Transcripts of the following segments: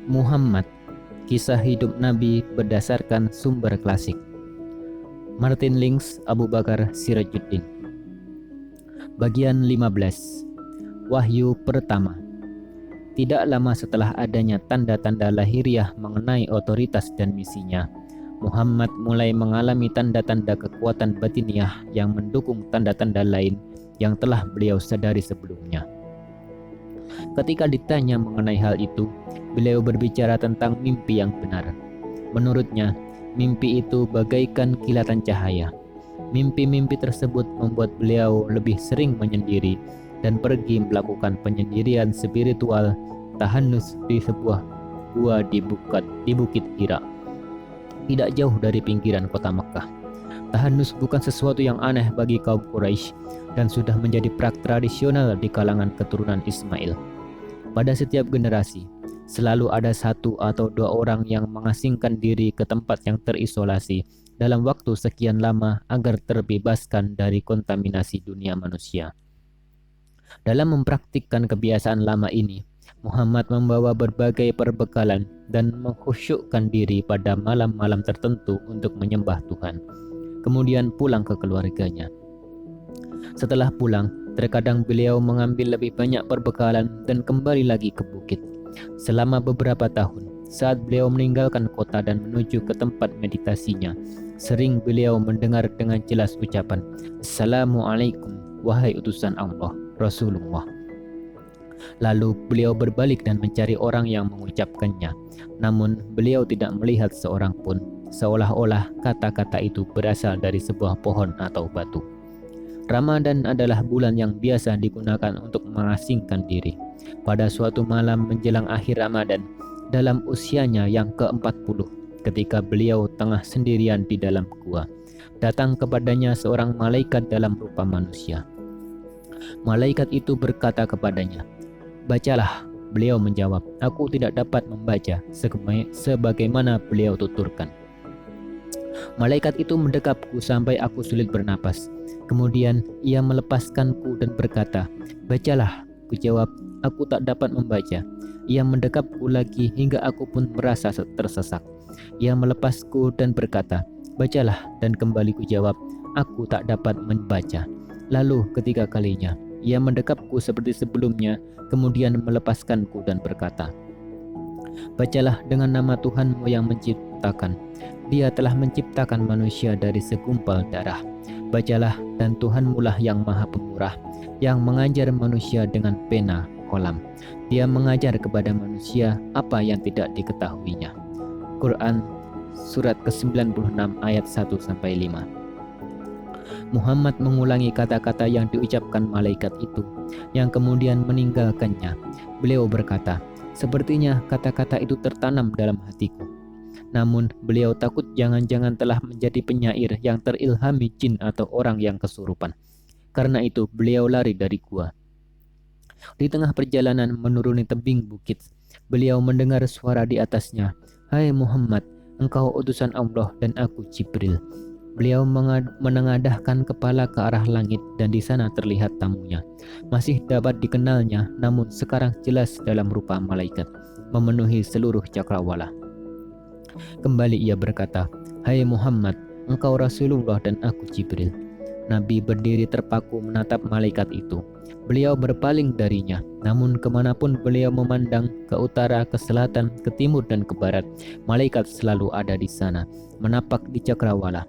Muhammad, kisah hidup Nabi berdasarkan sumber klasik. Martin Links, Abu Bakar Sirajuddin. Bagian 15. Wahyu pertama. Tidak lama setelah adanya tanda-tanda lahiriah mengenai otoritas dan misinya, Muhammad mulai mengalami tanda-tanda kekuatan batiniah yang mendukung tanda-tanda lain yang telah beliau sadari sebelumnya. Ketika ditanya mengenai hal itu, beliau berbicara tentang mimpi yang benar. Menurutnya, mimpi itu bagaikan kilatan cahaya. Mimpi-mimpi tersebut membuat beliau lebih sering menyendiri dan pergi melakukan penyendirian spiritual tahannus di sebuah gua di Bukit Hira, tidak jauh dari pinggiran kota Mekah. Tahannus bukan sesuatu yang aneh bagi kaum Quraisy dan sudah menjadi praktik tradisional di kalangan keturunan Ismail. Pada setiap generasi, selalu ada satu atau dua orang yang mengasingkan diri ke tempat yang terisolasi dalam waktu sekian lama agar terbebaskan dari kontaminasi dunia manusia. Dalam mempraktikkan kebiasaan lama ini, Muhammad membawa berbagai perbekalan dan mengkhusyukkan diri pada malam-malam tertentu untuk menyembah Tuhan. Kemudian pulang ke keluarganya. Setelah pulang, terkadang beliau mengambil lebih banyak perbekalan dan kembali lagi ke bukit. Selama beberapa tahun, saat beliau meninggalkan kota dan menuju ke tempat meditasinya, sering beliau mendengar dengan jelas ucapan, "Assalamualaikum, wahai utusan Allah, Rasulullah." Lalu beliau berbalik dan mencari orang yang mengucapkannya. Namun beliau tidak melihat seorang pun, seolah-olah kata-kata itu berasal dari sebuah pohon atau batu. Ramadan adalah bulan yang biasa digunakan untuk mengasingkan diri. Pada suatu malam menjelang akhir Ramadan, dalam usianya yang ke-40, ketika beliau tengah sendirian di dalam gua, datang kepadanya seorang malaikat dalam rupa manusia. Malaikat itu berkata kepadanya, "Bacalah." Beliau menjawab, "Aku tidak dapat membaca," sebagaimana beliau tuturkan. Malaikat itu mendekapku sampai aku sulit bernapas. Kemudian ia melepaskanku dan berkata, "Bacalah." Kujawab, "Aku tak dapat membaca." Ia mendekapku lagi hingga aku pun merasa tersesak. Ia melepasku dan berkata, "Bacalah." Dan kembali kujawab, "Aku tak dapat membaca." Lalu ketiga kalinya, ia mendekapku seperti sebelumnya, kemudian melepaskanku dan berkata, "Bacalah dengan nama Tuhanmu yang menciptakan. Dia telah menciptakan manusia dari segumpal darah. Bacalah, dan Tuhanmulah yang maha pemurah, yang mengajar manusia dengan pena kolam. Dia mengajar kepada manusia apa yang tidak diketahuinya." Quran surat ke-96 ayat 1-5. Muhammad mengulangi kata-kata yang diucapkan malaikat itu, yang kemudian meninggalkannya. Beliau berkata, "Sepertinya kata-kata itu tertanam dalam hatiku." Namun beliau takut jangan-jangan telah menjadi penyair yang terilhami jin atau orang yang kesurupan. Karena itu beliau lari dari gua. Di tengah perjalanan menuruni tebing bukit, beliau mendengar suara di atasnya, "Hai Muhammad, engkau utusan Allah dan aku Jibril." Beliau menengadahkan kepala ke arah langit dan di sana terlihat tamunya. Masih dapat dikenalnya, namun sekarang jelas dalam rupa malaikat, memenuhi seluruh cakrawala. Kembali ia berkata, "Hai Muhammad, engkau Rasulullah dan aku Jibril." Nabi berdiri terpaku menatap malaikat itu. Beliau berpaling darinya, namun kemanapun beliau memandang, ke utara, ke selatan, ke timur, dan ke barat, malaikat selalu ada di sana, menapak di cakrawala.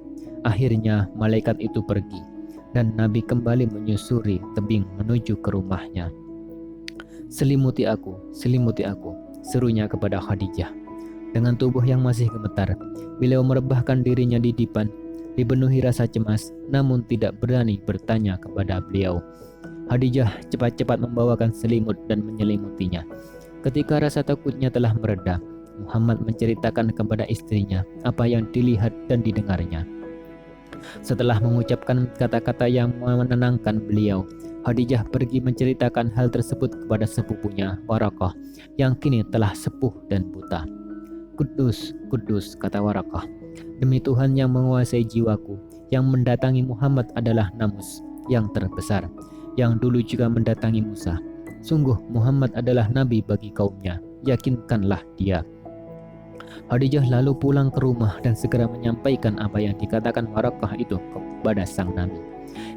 Akhirnya malaikat itu pergi, dan Nabi kembali menyusuri tebing menuju ke rumahnya. Selimuti aku," serunya kepada Khadijah. Dengan tubuh yang masih gemetar, beliau merebahkan dirinya di dipan, dipenuhi rasa cemas, namun tidak berani bertanya kepada beliau. Khadijah cepat-cepat membawakan selimut dan menyelimutinya. Ketika rasa takutnya telah mereda, Muhammad menceritakan kepada istrinya apa yang dilihat dan didengarnya. Setelah mengucapkan kata-kata yang menenangkan beliau, Khadijah pergi menceritakan hal tersebut kepada sepupunya, Warakah, yang kini telah sepuh dan buta. "Kudus, kudus," kata Warakah. "Demi Tuhan yang menguasai jiwaku, yang mendatangi Muhammad adalah Namus, yang terbesar, yang dulu juga mendatangi Musa. Sungguh Muhammad adalah nabi bagi kaumnya, yakinkanlah dia." Khadijah lalu pulang ke rumah dan segera menyampaikan apa yang dikatakan Warakah itu kepada sang Nabi,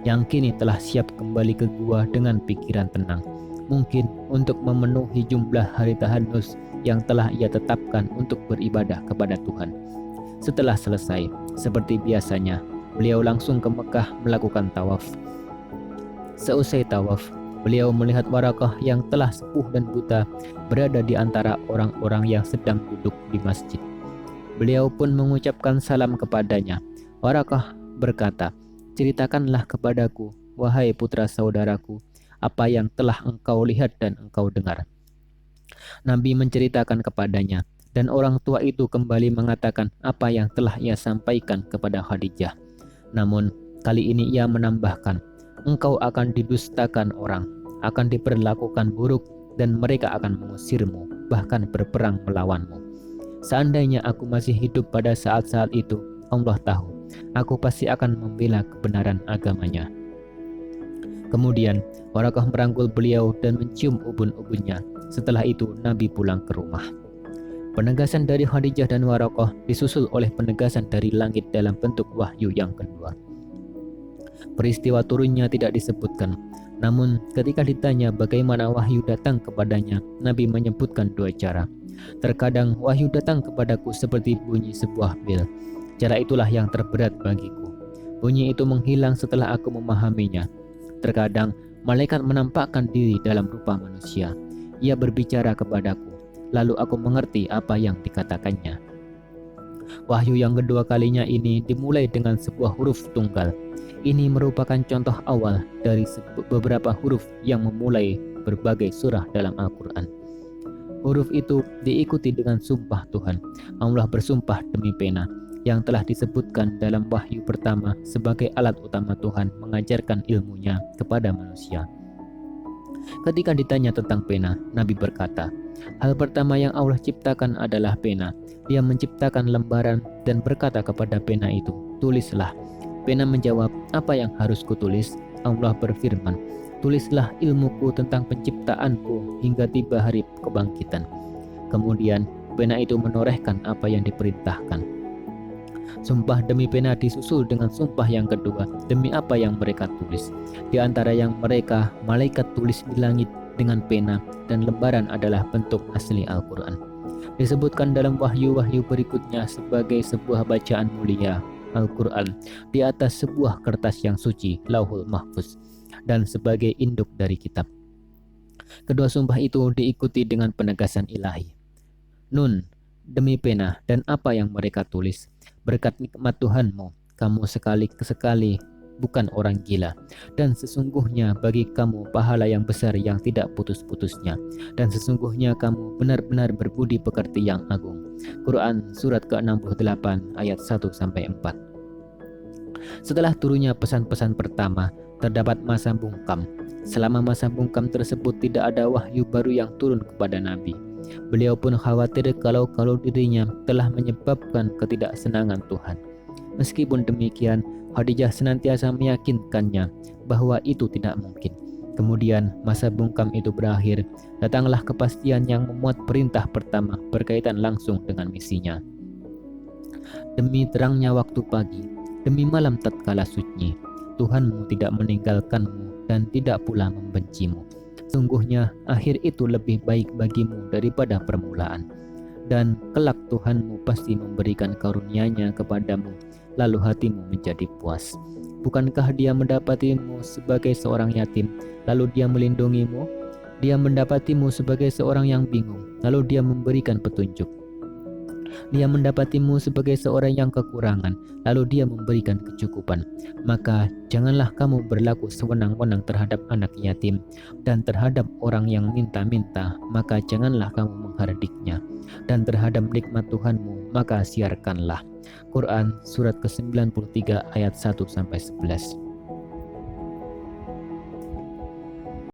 yang kini telah siap kembali ke gua dengan pikiran tenang, mungkin untuk memenuhi jumlah hari tahanus yang telah ia tetapkan untuk beribadah kepada Tuhan. Setelah selesai, seperti biasanya, beliau langsung ke Mekah melakukan tawaf. Seusai tawaf, beliau melihat Warakah yang telah sepuh dan buta berada di antara orang-orang yang sedang duduk di masjid. Beliau pun mengucapkan salam kepadanya. Warakah berkata, "Ceritakanlah kepadaku, wahai putra saudaraku, apa yang telah engkau lihat dan engkau dengar." Nabi menceritakan kepadanya, dan orang tua itu kembali mengatakan apa yang telah ia sampaikan kepada Khadijah. Namun, kali ini ia menambahkan, "Engkau akan didustakan orang, akan diperlakukan buruk, dan mereka akan mengusirmu, bahkan berperang melawanmu. Seandainya aku masih hidup pada saat-saat itu, Allah tahu, aku pasti akan membela kebenaran agamanya." Kemudian, Warakah merangkul beliau dan mencium ubun-ubunnya. Setelah itu, Nabi pulang ke rumah. Penegasan dari Khadijah dan Warakah disusul oleh penegasan dari langit dalam bentuk wahyu yang kedua. Peristiwa turunnya tidak disebutkan, namun ketika ditanya bagaimana wahyu datang kepadanya, Nabi menyebutkan dua cara. "Terkadang wahyu datang kepadaku seperti bunyi sebuah bel. Cara itulah yang terberat bagiku. Bunyi itu menghilang setelah aku memahaminya. Terkadang malaikat menampakkan diri dalam rupa manusia. Ia berbicara kepadaku, lalu aku mengerti apa yang dikatakannya." Wahyu yang kedua kalinya ini dimulai dengan sebuah huruf tunggal. Ini merupakan contoh awal dari beberapa huruf yang memulai berbagai surah dalam Al-Quran. Huruf itu diikuti dengan sumpah Tuhan. Allah bersumpah demi pena, yang telah disebutkan dalam wahyu pertama sebagai alat utama Tuhan mengajarkan ilmunya kepada manusia. Ketika ditanya tentang pena, Nabi berkata, "Hal pertama yang Allah ciptakan adalah pena. Dia menciptakan lembaran dan berkata kepada pena itu, 'Tulislah.' Pena menjawab, 'Apa yang harus kutulis?' Allah berfirman, 'Tulislah ilmuku tentang penciptaanku hingga tiba hari kebangkitan.' Kemudian pena itu menorehkan apa yang diperintahkan." Sumpah demi pena disusul dengan sumpah yang kedua demi apa yang mereka tulis. Di antara yang mereka malaikat tulis di langit dengan pena dan lembaran adalah bentuk asli Al-Quran. Disebutkan dalam wahyu-wahyu berikutnya sebagai sebuah bacaan mulia, Al-Quran, di atas sebuah kertas yang suci, Lauhul Mahfuz, dan sebagai induk dari kitab. Kedua sumpah itu diikuti dengan penegasan ilahi. "Nun, demi pena dan apa yang mereka tulis, berkat nikmat Tuhanmu, kamu sekali-sekali bukan orang gila, dan sesungguhnya bagi kamu pahala yang besar yang tidak putus-putusnya, dan sesungguhnya kamu benar-benar berbudi pekerti yang agung." Quran Surat ke-68 ayat 1-4. Setelah turunnya pesan-pesan pertama, terdapat masa bungkam. Selama masa bungkam tersebut tidak ada wahyu baru yang turun kepada Nabi. Beliau pun khawatir kalau dirinya telah menyebabkan ketidaksenangan Tuhan. Meskipun demikian, Khadijah senantiasa meyakinkannya bahwa itu tidak mungkin. Kemudian masa bungkam itu berakhir, datanglah kepastian yang memuat perintah pertama berkaitan langsung dengan misinya. "Demi terangnya waktu pagi, demi malam tatkala sunyi, Tuhanmu tidak meninggalkanmu dan tidak pula membencimu. Sungguhnya akhir itu lebih baik bagimu daripada permulaan. Dan kelak Tuhanmu pasti memberikan karunia-Nya kepadamu, lalu hatimu menjadi puas. Bukankah Dia mendapatimu sebagai seorang yatim, lalu Dia melindungimu? Dia mendapatimu sebagai seorang yang bingung, lalu Dia memberikan petunjuk. Dia mendapatimu sebagai seorang yang kekurangan, lalu Dia memberikan kecukupan. Maka janganlah kamu berlaku sewenang-wenang terhadap anak yatim dan terhadap orang yang minta-minta, maka janganlah kamu menghardiknya. Dan terhadap nikmat Tuhanmu, maka siarkanlah." Quran Surat ke-93 ayat 1-11.